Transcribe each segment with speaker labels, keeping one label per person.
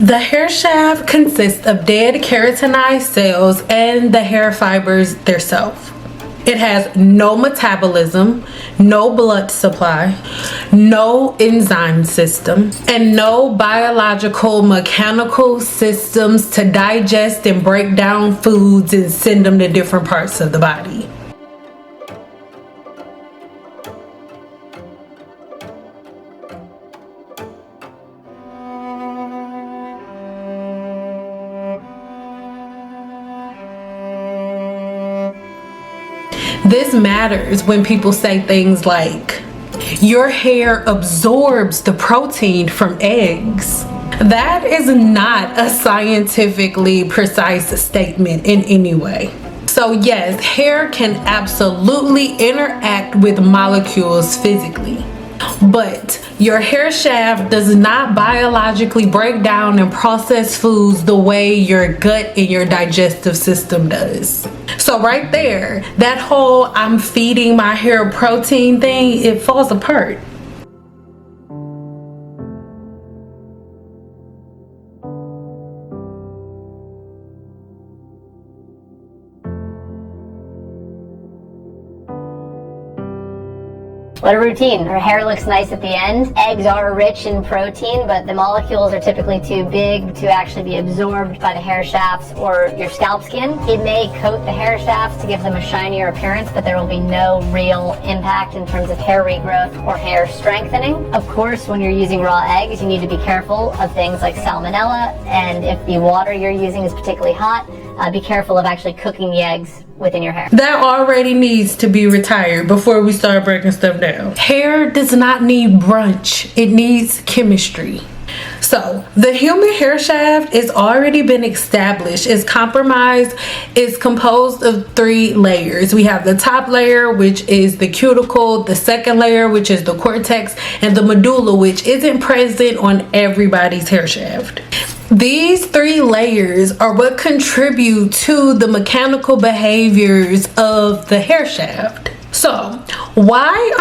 Speaker 1: The hair shaft consists of dead keratinized cells and the hair fibers themselves. It has no metabolism, no blood supply, no enzyme system, and no biological mechanical systems to digest and break down foods and send them to different parts of the body. This matters when people say things like, your hair absorbs the protein from eggs. That is not a scientifically precise statement in any way. So yes, hair can absolutely interact with molecules physically, but your hair shaft does not biologically break down and process foods the way your gut and your digestive system does. So right there, that whole I'm feeding my hair protein thing, it falls apart.
Speaker 2: What a routine. Her hair looks nice at the end. Eggs are rich in protein, but the molecules are typically too big to actually be absorbed by the hair shafts or your scalp skin. It may coat the hair shafts to give them a shinier appearance, but there will be no real impact in terms of hair regrowth or hair strengthening. Of course, when you're using raw eggs, you need to be careful of things like salmonella, and if the water you're using is particularly hot, be careful of actually cooking the eggs within your hair.
Speaker 1: That already needs to be retired before we start breaking stuff down. Hair does not need brunch, it needs chemistry. So the human hair shaft is already been established. It's composed of 3 layers. We have the top layer, which is the cuticle, the second layer, which is the cortex, and the medulla, which isn't present on everybody's hair shaft. These 3 layers are what contribute to the mechanical behaviors of the hair shaft. So why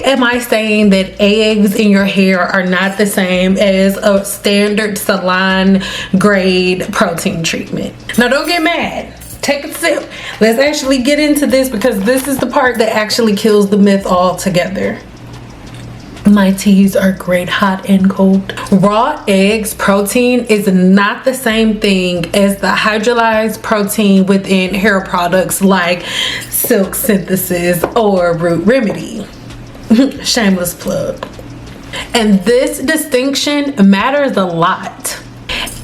Speaker 1: am I saying that eggs in your hair are not the same as a standard salon grade protein treatment? Now don't get mad. Take a sip. Let's actually get into this, because this is the part that actually kills the myth altogether. My teas are great hot and cold. Raw eggs protein is not the same thing as the hydrolyzed protein within hair products like Silk Synthesis or Root Remedy. Shameless plug. And this distinction matters a lot.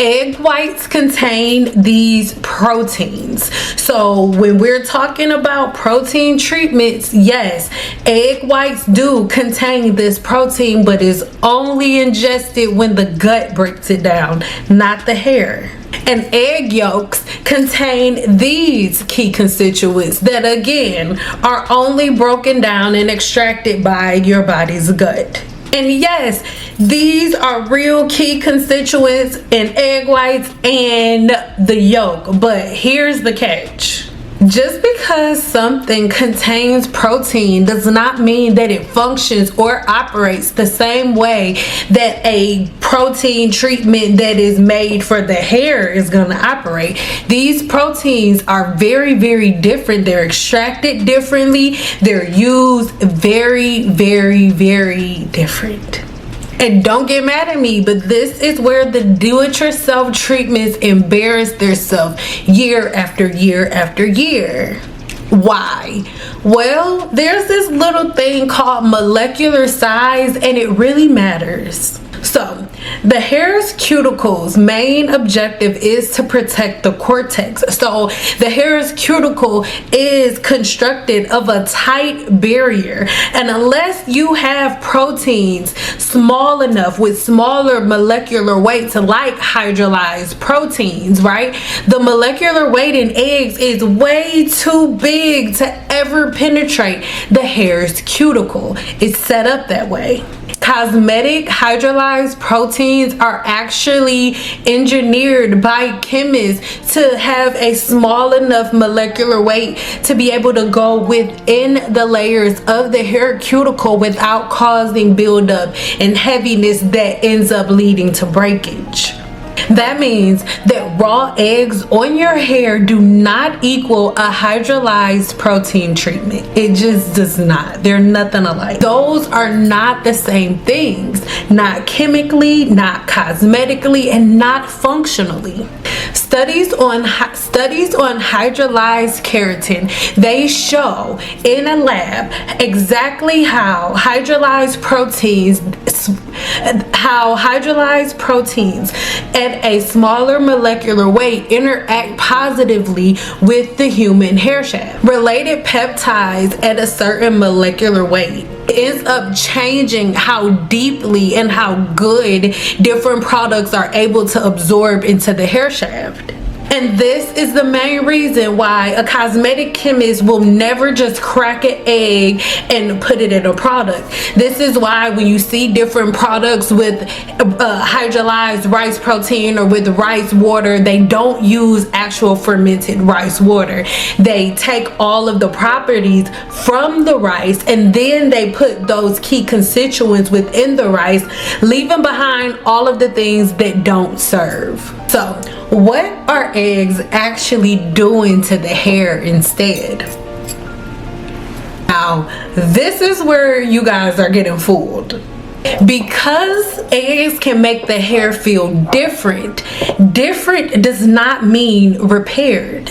Speaker 1: Egg whites contain these proteins. So when we're talking about protein treatments, yes, egg whites do contain this protein, but is only ingested when the gut breaks it down, not the hair. And egg yolks contain these key constituents that again are only broken down and extracted by your body's gut. And yes, these are real key constituents in egg whites and the yolk. But here's the catch. Just because something contains protein does not mean that it functions or operates the same way that a protein treatment that is made for the hair is going to operate. These proteins are very, very different. They're extracted differently. They're used very, very, very different. And don't get mad at me, but this is where the do-it-yourself treatments embarrass themselves year after year after year. Why? Well, there's this little thing called molecular size, and it really matters. So the hair's cuticle's main objective is to protect the cortex. So the hair's cuticle is constructed of a tight barrier, and unless you have proteins small enough with smaller molecular weights like hydrolyzed proteins, right, the molecular weight in eggs is way too big to ever penetrate the hair's cuticle. It's set up that way. Cosmetic hydrolyzed proteins are actually engineered by chemists to have a small enough molecular weight to be able to go within the layers of the hair cuticle without causing buildup and heaviness that ends up leading to breakage. That means that raw eggs on your hair do not equal a hydrolyzed protein treatment. It just does not. They're nothing alike. Those are not the same things. Not chemically, not cosmetically, and not functionally. Studies on hydrolyzed keratin, they show in a lab exactly how hydrolyzed proteins at a smaller molecular weight interact positively with the human hair shaft. Related peptides at a certain molecular weight ends up changing how deeply and how good different products are able to absorb into the hair shaft. And this is the main reason why a cosmetic chemist will never just crack an egg and put it in a product. This is why when you see different products with hydrolyzed rice protein or with rice water, they don't use actual fermented rice water. They take all of the properties from the rice and then they put those key constituents within the rice, leaving behind all of the things that don't serve. So, what are eggs actually doing to the hair instead? Now, this is where you guys are getting fooled. Because eggs can make the hair feel different, different does not mean repaired.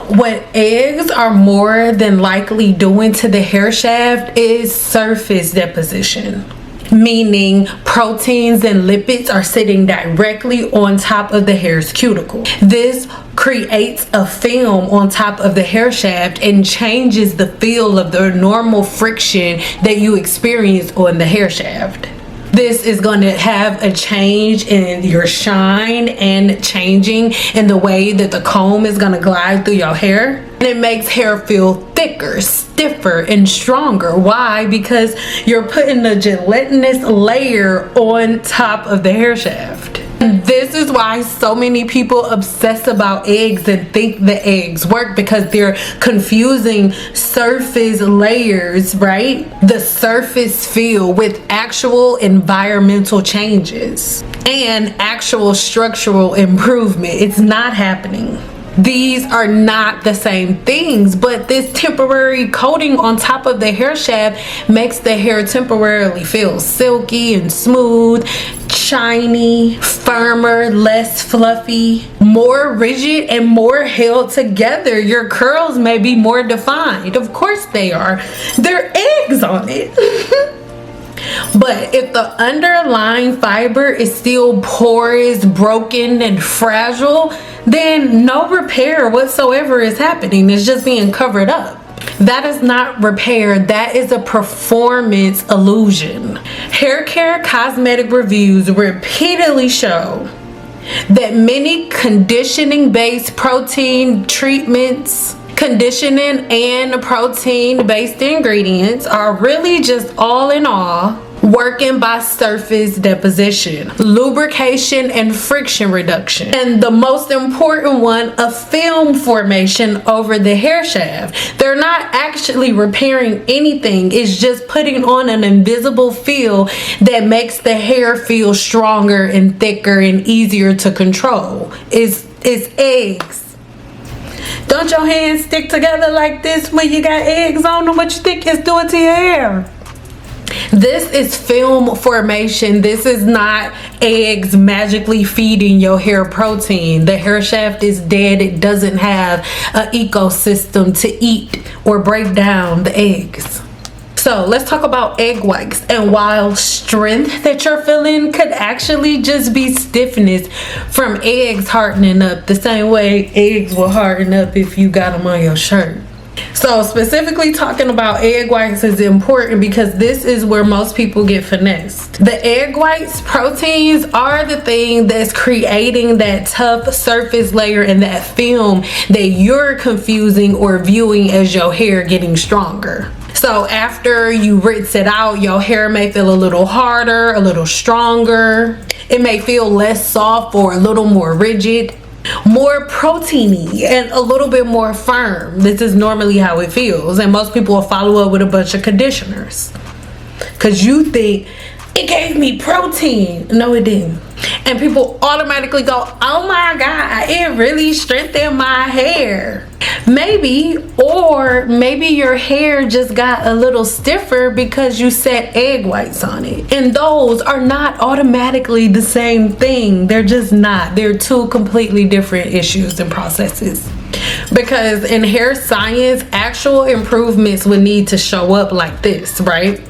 Speaker 1: What eggs are more than likely doing to the hair shaft is surface deposition. Meaning proteins and lipids are sitting directly on top of the hair's cuticle. This creates a film on top of the hair shaft and changes the feel of the normal friction that you experience on the hair shaft. This is going to have a change in your shine and changing in the way that the comb is going to glide through your hair. And it makes hair feel thicker, stiffer, and stronger. Why? Because you're putting a gelatinous layer on top of the hair shaft. And this is why so many people obsess about eggs and think the eggs work, because they're confusing surface layers, right? The surface feel with actual environmental changes and actual structural improvement. It's not happening. These are not the same things, but this temporary coating on top of the hair shaft makes the hair temporarily feel silky and smooth, shiny, firmer, less fluffy, more rigid, and more held together. Your curls may be more defined. Of course they are. There are eggs on it. But if the underlying fiber is still porous, broken, and fragile, then no repair whatsoever is happening. It's just being covered up. That is not repair. That is a performance illusion. Hair care cosmetic reviews repeatedly show that many conditioning-based protein treatments, conditioning and protein-based ingredients are really just all in all working by surface deposition, lubrication, and friction reduction. And the most important one, a film formation over the hair shaft. They're not actually repairing anything. It's just putting on an invisible feel that makes the hair feel stronger and thicker and easier to control. It's eggs. Don't your hands stick together like this when you got eggs on them? What you think it's doing to your hair? This is film formation. This is not eggs magically feeding your hair protein. The hair shaft is dead. It doesn't have an ecosystem to eat or break down the eggs. So let's talk about egg whites. And while strength that you're feeling could actually just be stiffness from eggs hardening up, the same way eggs will harden up if you got them on your shirt. So specifically talking about egg whites is important because this is where most people get finessed. The egg whites proteins are the thing that's creating that tough surface layer and that film that you're confusing or viewing as your hair getting stronger. So after you rinse it out, your hair may feel a little harder, a little stronger. It may feel less soft or a little more rigid, more proteiny, and a little bit more firm. This is normally how it feels, and most people will follow up with a bunch of conditioners because you think it gave me protein. No, it didn't. And people automatically go, oh my God, it really strengthened my hair. Maybe, or maybe your hair just got a little stiffer because you set egg whites on it. And those are not automatically the same thing. They're just not. They're two completely different issues and processes. Because in hair science, actual improvements would need to show up like this, right?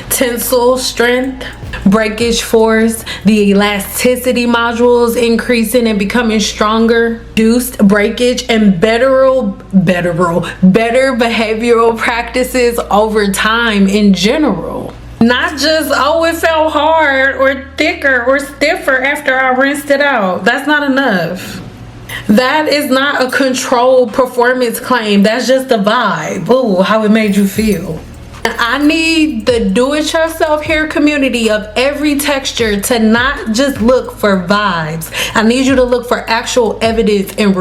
Speaker 1: Tensile strength, breakage force, the elasticity modules increasing and becoming stronger, reduced breakage, and better behavioral practices over time in general. Not just, oh, it felt hard or thicker or stiffer after I rinsed it out. That's not enough. That is not a controlled performance claim. That's just a vibe. Ooh, how it made you feel. I need the do-it-yourself hair community of every texture to not just look for vibes. I need you to look for actual evidence and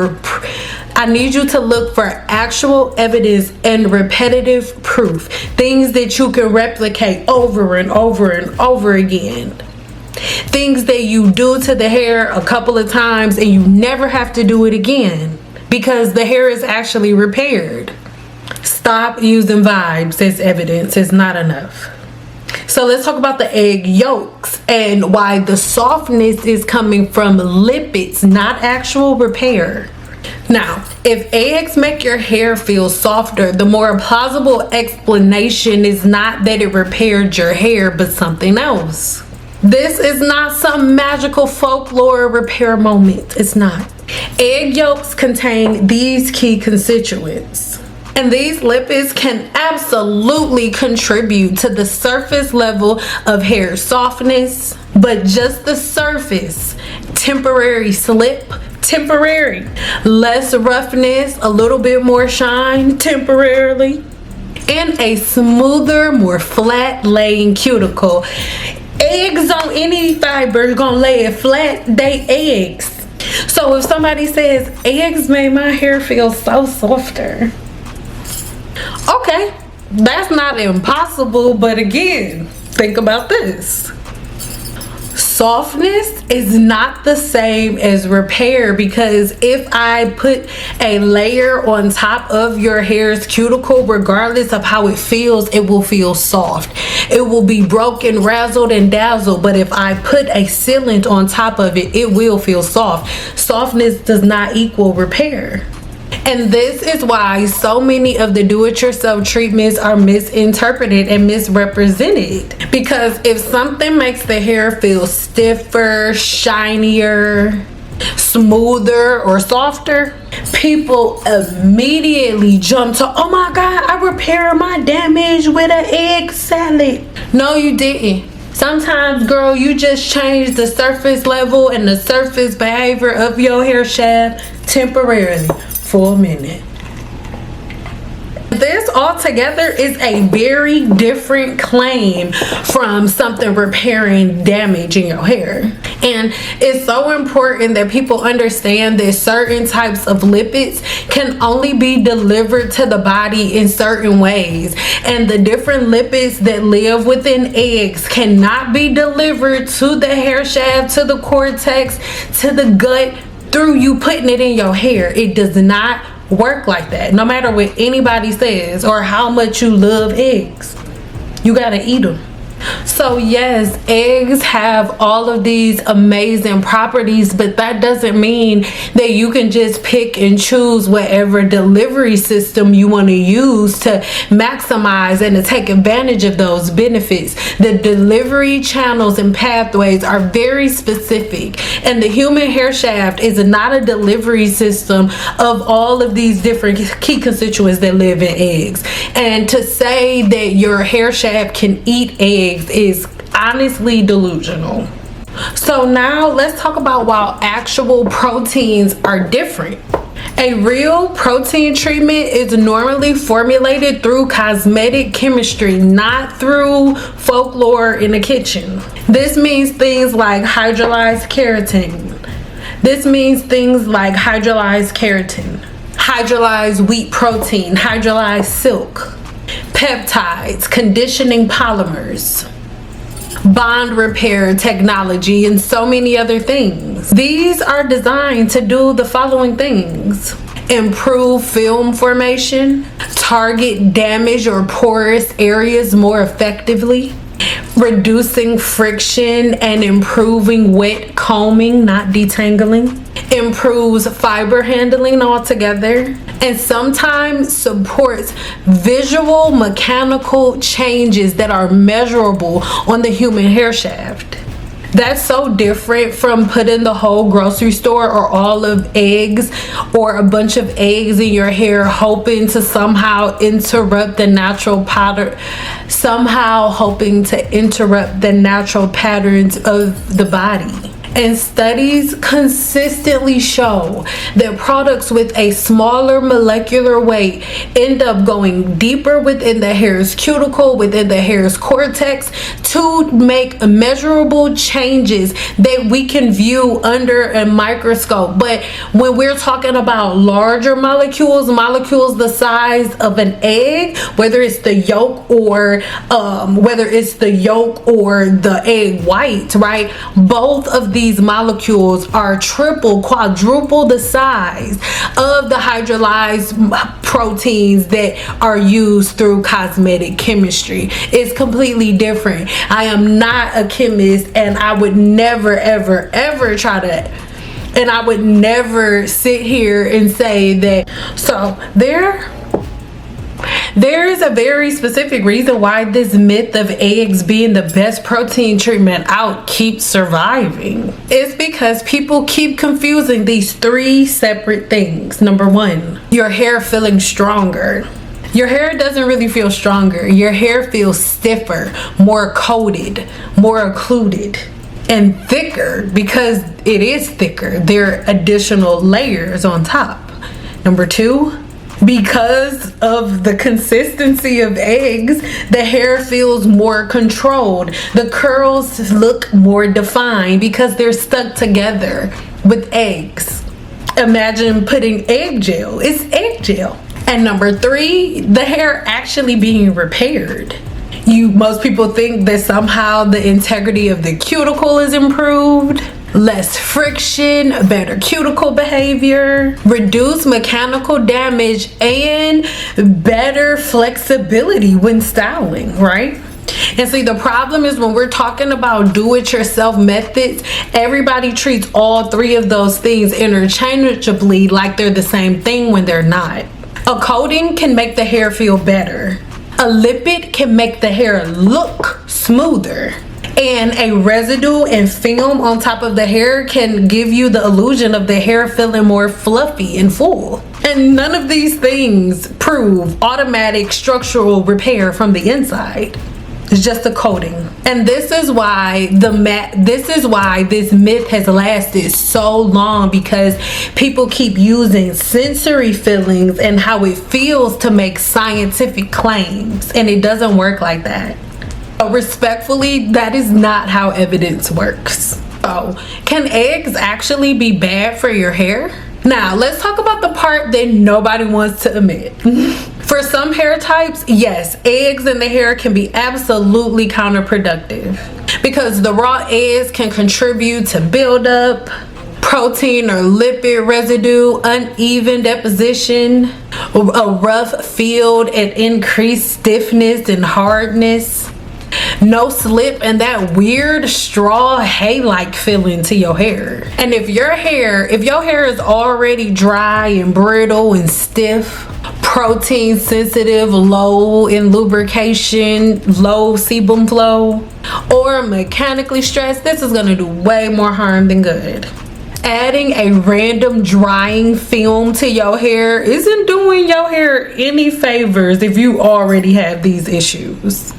Speaker 1: I need you to look for actual evidence and repetitive proof. Things that you can replicate over and over and over again. Things that you do to the hair a couple of times and you never have to do it again because the hair is actually repaired. Stop using vibes as evidence. It's not enough. So let's talk about the egg yolks and why the softness is coming from lipids, not actual repair. Now, if eggs make your hair feel softer, the more plausible explanation is not that it repaired your hair, but something else. This is not some magical folklore repair moment. It's not. Egg yolks contain these key constituents. And these lipids can absolutely contribute to the surface level of hair softness, but just the surface. Temporary slip, temporary. Less roughness, a little bit more shine, temporarily. And a smoother, more flat laying cuticle. Eggs on any fiber gonna lay it flat, they eggs. So if somebody says, eggs made my hair feel so softer. Okay, that's not impossible, but again, think about this. Softness is not the same as repair, because if I put a layer on top of your hair's cuticle, regardless of how it feels, it will feel soft. It will be broken, razzled, and dazzled, but if I put a sealant on top of it, it will feel soft. Softness does not equal repair. And this is why so many of the do-it-yourself treatments are misinterpreted and misrepresented. Because if something makes the hair feel stiffer, shinier, smoother, or softer, people immediately jump to, oh my God, I repaired my damage with an egg salad. No, you didn't. Sometimes, girl, you just change the surface level and the surface behavior of your hair shaft temporarily. For a minute. This altogether is a very different claim from something repairing damage in your hair. And it's so important that people understand that certain types of lipids can only be delivered to the body in certain ways. And the different lipids that live within eggs cannot be delivered to the hair shaft, to the cortex, to the gut, through you putting it in your hair. It does not work like that, no matter what anybody says or how much you love eggs. You gotta eat them. So yes, eggs have all of these amazing properties, but that doesn't mean that you can just pick and choose whatever delivery system you want to use to maximize and to take advantage of those benefits. The delivery channels and pathways are very specific, and the human hair shaft is not a delivery system of all of these different key constituents that live in eggs. And to say that your hair shaft can eat eggs is honestly delusional. So now let's talk about why actual proteins are different. A real protein treatment is normally formulated through cosmetic chemistry, not through folklore in the kitchen. This means things like hydrolyzed keratin. Hydrolyzed wheat protein, hydrolyzed silk, peptides, conditioning polymers, bond repair technology, and so many other things. These are designed to do the following things: improve film formation, target damaged or porous areas more effectively, reducing friction and improving wet combing, not detangling, improves fiber handling altogether, and sometimes supports visual mechanical changes that are measurable on the human hair shaft. That's so different from putting the whole grocery store or all of eggs or a bunch of eggs in your hair, hoping to somehow interrupt the natural pattern, patterns of the body. And studies consistently show that products with a smaller molecular weight end up going deeper within the hair's cuticle, within the hair's cortex, to make measurable changes that we can view under a microscope. But when we're talking about larger molecules the size of an egg, whether it's the yolk or the egg white, right? Both of these molecules are triple, quadruple the size of the hydrolyzed proteins that are used through cosmetic chemistry. It's completely different. I am not a chemist, and I would never ever try to, and I would never sit here and say that. So there's a very specific reason why this myth of eggs being the best protein treatment out keeps surviving. It's because people keep confusing these three separate things. Number one, your hair feeling stronger. Your hair doesn't really feel stronger. Your hair feels stiffer, more coated, more occluded, and thicker because it is thicker. There are additional layers on top. Number two, because of the consistency of eggs, the hair feels more controlled. The curls look more defined because they're stuck together with eggs. Imagine putting egg gel. It's egg gel. And number three, the hair actually being repaired. Most people think that somehow the integrity of the cuticle is improved. Less friction, better cuticle behavior, reduced mechanical damage, and better flexibility when styling, right? And see, the problem is when we're talking about do-it-yourself methods, everybody treats all three of those things interchangeably like they're the same thing when they're not. A coating can make the hair feel better. A lipid can make the hair look smoother. And a residue and film on top of the hair can give you the illusion of the hair feeling more fluffy and full. And none of these things prove automatic structural repair from the inside. It's just a coating. And this is why this myth has lasted so long, because people keep using sensory feelings and how it feels to make scientific claims, and it doesn't work like that. Respectfully, that is not how evidence works. So, can eggs actually be bad for your hair? Now, let's talk about the part that nobody wants to admit. For some hair types, yes, eggs in the hair can be absolutely counterproductive, because the raw eggs can contribute to buildup, protein or lipid residue, uneven deposition, a rough feel, and increased stiffness and hardness. No slip, and that weird straw hay-like feeling to your hair. And if your hair is already dry and brittle and stiff, protein sensitive, low in lubrication, low sebum flow, or mechanically stressed, this is going to do way more harm than good. Adding a random drying film to your hair isn't doing your hair any favors if you already have these issues.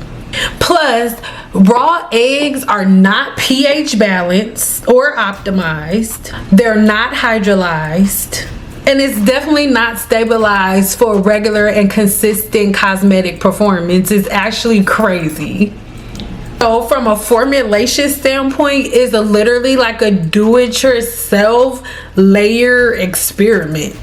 Speaker 1: Plus, raw eggs are not pH balanced or optimized. They're not hydrolyzed. And it's definitely not stabilized for regular and consistent cosmetic performance. It's actually crazy. So from a formulation standpoint, it's literally like a do-it-yourself layer experiment,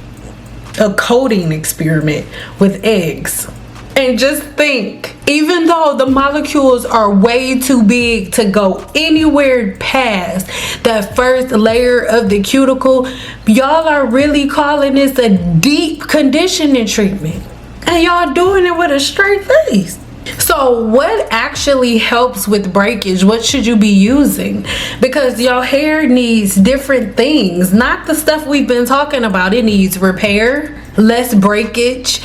Speaker 1: a coating experiment with eggs. And just think, even though the molecules are way too big to go anywhere past that first layer of the cuticle, y'all are really calling this a deep conditioning treatment. And y'all doing it with a straight face. So what actually helps with breakage? What should you be using? Because your hair needs different things, not the stuff we've been talking about. It needs repair, less breakage,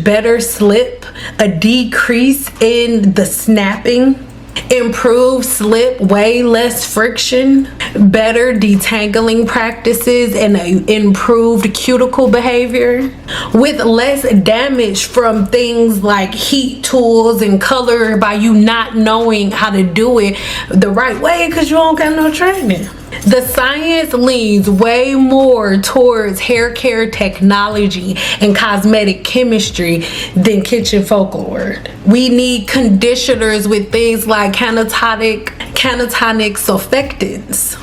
Speaker 1: better slip, a decrease in the snapping, improved slip, way less friction, better detangling practices, and improved cuticle behavior with less damage from things like heat tools and color by you not knowing how to do it the right way because you don't got no training. The science leans way more towards hair care technology and cosmetic chemistry than kitchen folklore. We need conditioners with things like cationic surfactants,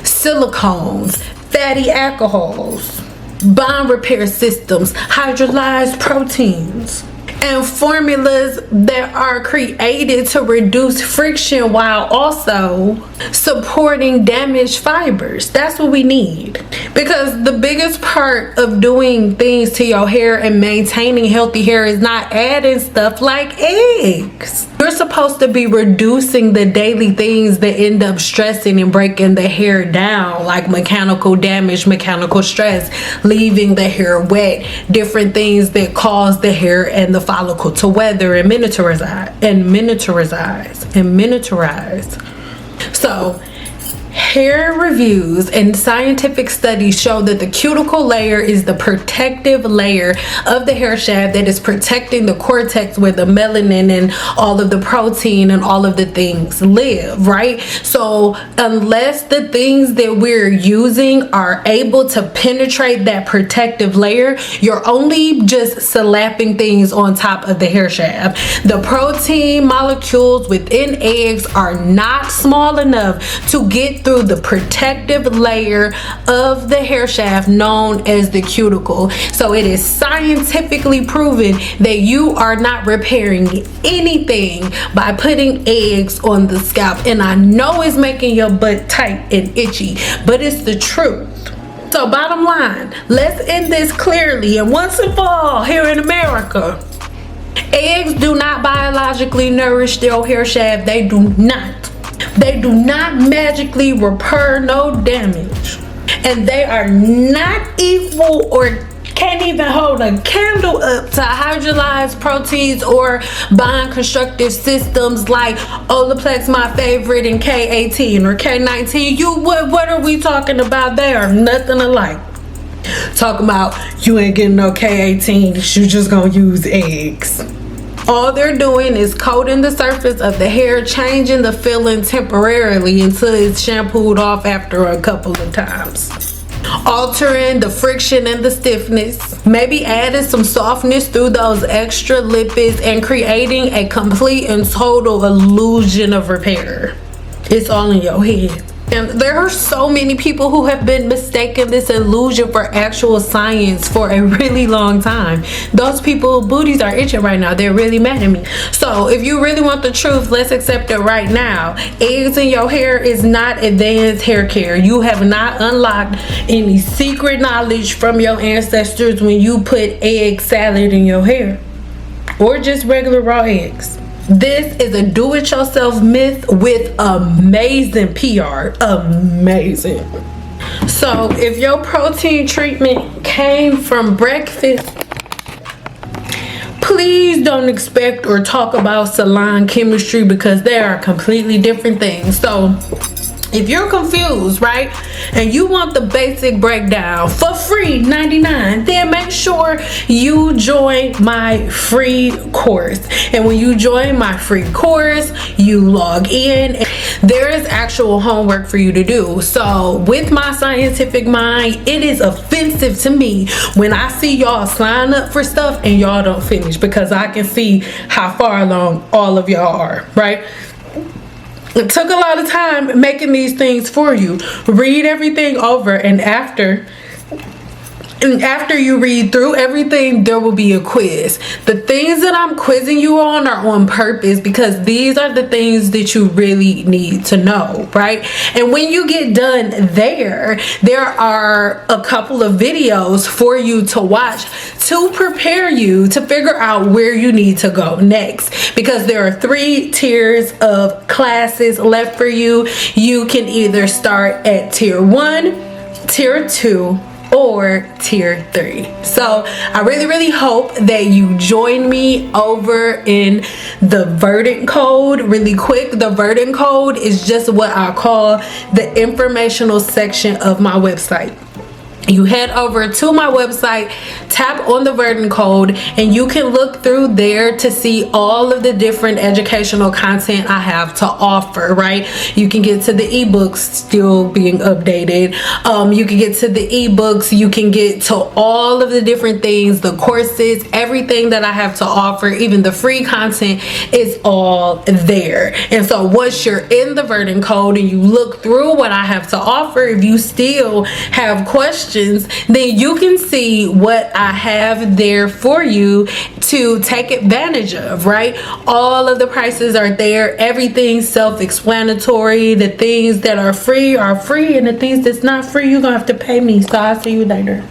Speaker 1: silicones, fatty alcohols, bond repair systems, hydrolyzed proteins, and formulas that are created to reduce friction while also supporting damaged fibers. That's what we need. Because the biggest part of doing things to your hair and maintaining healthy hair is not adding stuff like eggs. You're supposed to be reducing the daily things that end up stressing and breaking the hair down, like mechanical damage, mechanical stress, leaving the hair wet, different things that cause the hair and the follicle to weather and miniaturize. So hair reviews and scientific studies show that the cuticle layer is the protective layer of the hair shaft that is protecting the cortex where the melanin and all of the protein and all of the things live, right? So unless the things that we're using are able to penetrate that protective layer, you're only just slapping things on top of the hair shaft. The protein molecules within eggs are not small enough to get through the protective layer of the hair shaft known as the cuticle. So it is scientifically proven that you are not repairing anything by putting eggs on the scalp. And I know it's making your butt tight and itchy, but it's the truth. So bottom line, let's end this clearly and once and for all here in America. Eggs do not biologically nourish your hair shaft. They do not. They do not magically repair no damage. And they are not equal or can't even hold a candle up to hydrolyzed proteins or bond constructive systems like Olaplex, my favorite, and K18 or K19. What are we talking about? They are nothing alike. Talking about you ain't getting no K18, you just gonna use eggs. All they're doing is coating the surface of the hair, changing the feeling temporarily until it's shampooed off after a couple of times. Altering the friction and the stiffness, maybe adding some softness through those extra lipids and creating a complete and total illusion of repair. It's all in your head. And there are so many people who have been mistaking this illusion for actual science for a really long time. Those people booties are itching right now. They're really mad at me. So if you really want the truth, let's accept it right now. Eggs in your hair is not advanced hair care. You have not unlocked any secret knowledge from your ancestors when you put egg salad in your hair or just regular raw eggs. This is a do-it-yourself myth with amazing PR. Amazing. So if your protein treatment came from breakfast, please don't expect or talk about salon chemistry because they are completely different things. So If you're confused, right, and you want the basic breakdown for free, $99, then make sure you join my free course. And when you join my free course, you log in. There is actual homework for you to do. So with my scientific mind, it is offensive to me when I see y'all sign up for stuff and y'all don't finish, because I can see how far along all of y'all are, right? It took a lot of time making these things for you. Read everything over, and after you read through everything, there will be a quiz. The things that I'm quizzing you on are on purpose, because these are the things that you really need to know, right? And when you get done there are a couple of videos for you to watch to prepare you to figure out where you need to go next, because there are 3 tiers of classes left for you. You can either start at tier 1, tier 2, or tier 3. So I really hope that you join me over in the verdant code. Really quick, the verdant code is just what I call the informational section of my website. You head over to my website, tap on the verdant code, and you can look through there to see all of the different educational content I have to offer, right? You can get to the ebooks still being updated. You can get to the ebooks. You can get to all of the different things, the courses, everything that I have to offer, even the free content is all there. And so once you're in the verdant code and you look through what I have to offer, if you still have questions, then you can see what I have there for you to take advantage of, right? All of the prices are there. Everything's self-explanatory. The things that are free, and the things that's not free, you're gonna have to pay me. So I'll see you later.